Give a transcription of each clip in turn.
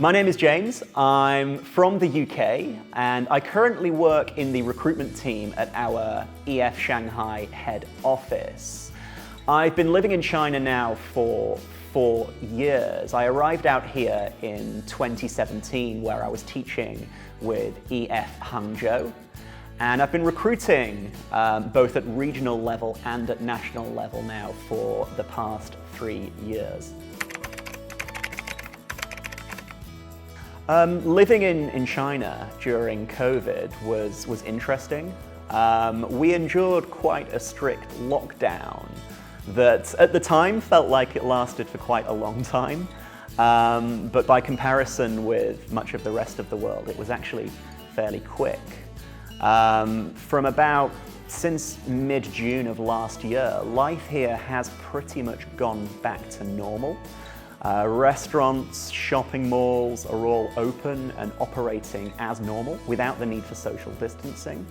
My name is James. I'm from the UK and I currently work in the recruitment team at our EF Shanghai head office. I've been living in China now for 4 years. I arrived out here in 2017 where I was teaching with EF Hangzhou. And I've been recruiting both at regional level and at national level now for the past 3 years. Living in China during COVID was interesting. We endured quite a strict lockdown that at the time felt like it lasted for quite a long time. But by comparison with much of the rest of the world, it was actually fairly quick. Since mid-June of last year, life here has pretty much gone back to normal. Restaurants, shopping malls are all open and operating as normal without the need for social distancing.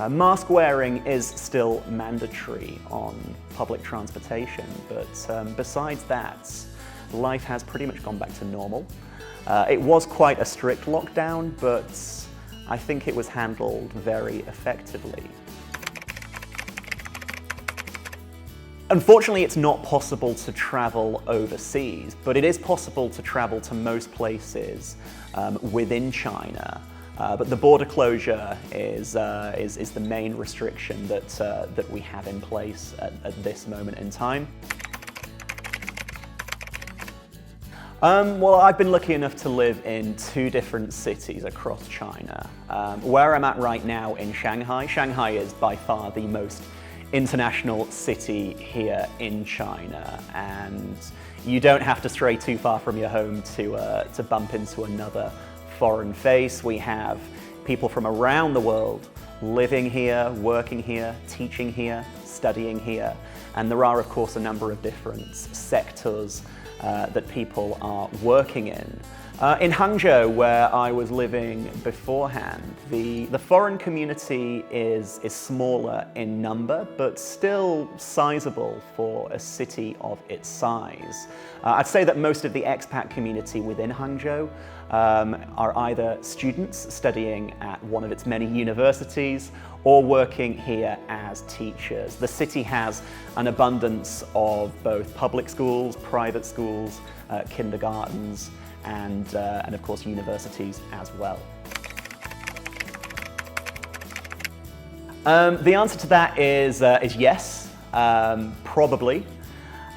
Mask wearing is still mandatory on public transportation, but besides that, life has pretty much gone back to normal. It was quite a strict lockdown, but I think it was handled very effectively. Unfortunately, it's not possible to travel overseas, but it is possible to travel to most places within China. But the border closure is the main restriction that we have in place at this moment in time. Well, I've been lucky enough to live in 2 different cities across China. Where I'm at right now in Shanghai. Shanghai is by far the most international city here in China, and you don't have to stray too far from your home to bump into another foreign face. We have people from around the world living here, working here, teaching here, studying here, and there are of course a number of different sectors that people are working in. In Hangzhou, where I was living beforehand, the foreign community is smaller in number, but still sizable for a city of its size. I'd say that most of the expat community within Hangzhou are either students studying at one of its many universities or working here as teachers. The city has an abundance of both public schools, private schools, kindergartens, and of course universities as well. The answer to that is yes, probably.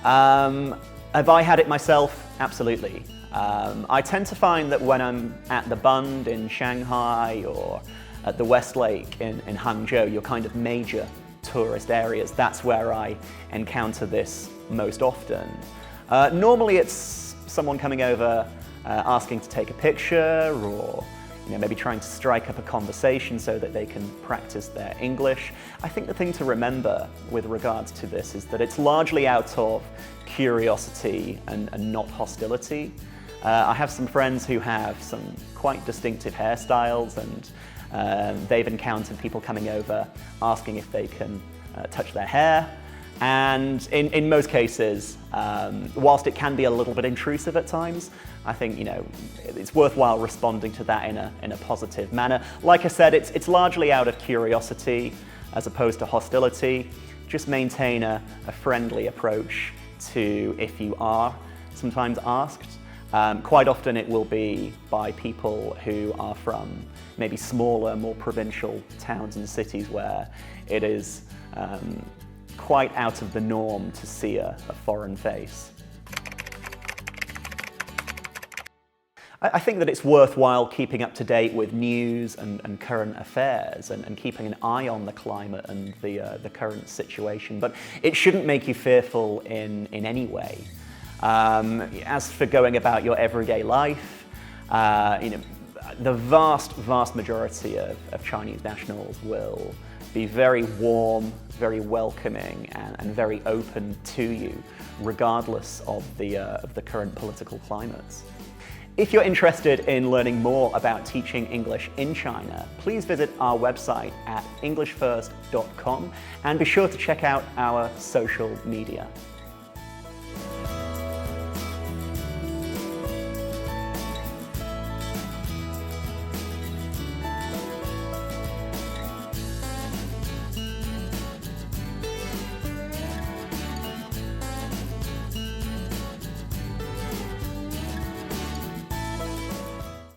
Have I had it myself? Absolutely. I tend to find that when I'm at the Bund in Shanghai or at the West Lake in Hangzhou, your kind of major tourist areas, that's where I encounter this most often. Normally it's someone coming over asking to take a picture, or maybe trying to strike up a conversation so that they can practice their English. I think the thing to remember with regards to this is that it's largely out of curiosity and not hostility. I have some friends who have some quite distinctive hairstyles, and they've encountered people coming over asking if they can touch their hair. And in most cases, whilst it can be a little bit intrusive at times, I think it's worthwhile responding to that in a positive manner. Like I said, it's largely out of curiosity as opposed to hostility. Just maintain a friendly approach to if you are sometimes asked. Quite often it will be by people who are from maybe smaller, more provincial towns and cities where it is quite out of the norm to see a foreign face. I think that it's worthwhile keeping up to date with news and current affairs and keeping an eye on the climate and the current situation, but it shouldn't make you fearful in any way. As for going about your everyday life, the vast majority of Chinese nationals will be very warm, very welcoming, and very open to you, regardless of the current political climate. If you're interested in learning more about teaching English in China, please visit our website at englishfirst.com and be sure to check out our social media.